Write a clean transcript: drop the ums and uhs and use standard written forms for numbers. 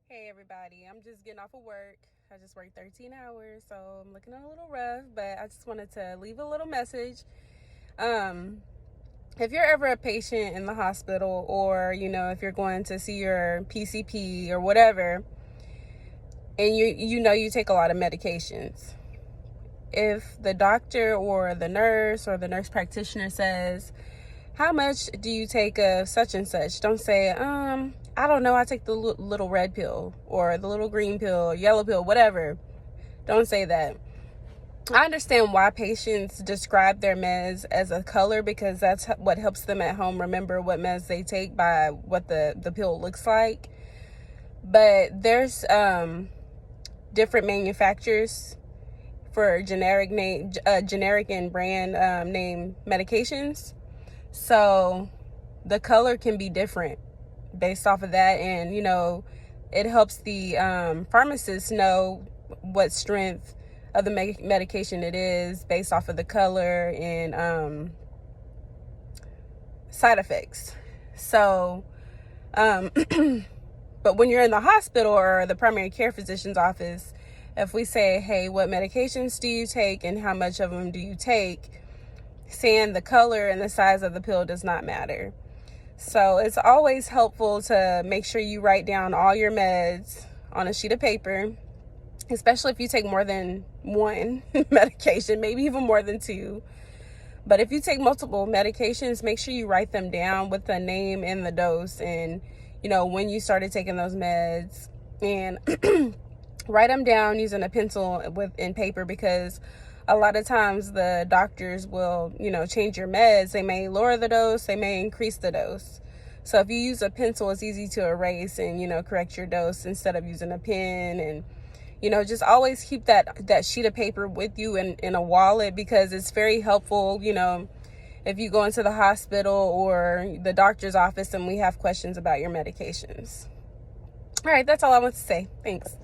Hey everybody, I'm just getting off of work. I just worked 13 hours, so I'm looking a little rough, but I just wanted to leave a little message. Um, if you're ever a patient in the hospital, or if you're going to see your PCP or whatever, and you take a lot of medications. If the doctor or the nurse practitioner says, "How much do you take of such and such?" Don't say, "I don't know, I take the little red pill or the little green pill, yellow pill, whatever." Don't say that. I understand why patients describe their meds as a color, because that's what helps them at home remember what meds they take by what the pill looks like. But there's different manufacturers for generic and brand name medications. So the color can be different based off of that, and it helps the pharmacist know what strength of the medication it is based off of the color and side effects. So but when you're in the hospital or the primary care physician's office, if we say, "Hey, what medications do you take and how much of them do you take?" saying the color and the size of the pill does not matter. So it's always helpful to make sure you write down all your meds on a sheet of paper, especially if you take more than one medication, maybe even more than two. But if you take multiple medications, make sure you write them down with the name and the dose, and when you started taking those meds, and write them down using a pencil and paper, because a lot of times the doctors will, change your meds. They may lower the dose, they may increase the dose. So if you use a pencil, it's easy to erase and, correct your dose instead of using a pen. And, just always keep that sheet of paper with you in a wallet, because it's very helpful, if you go into the hospital or the doctor's office and we have questions about your medications. All right, that's all I want to say. Thanks.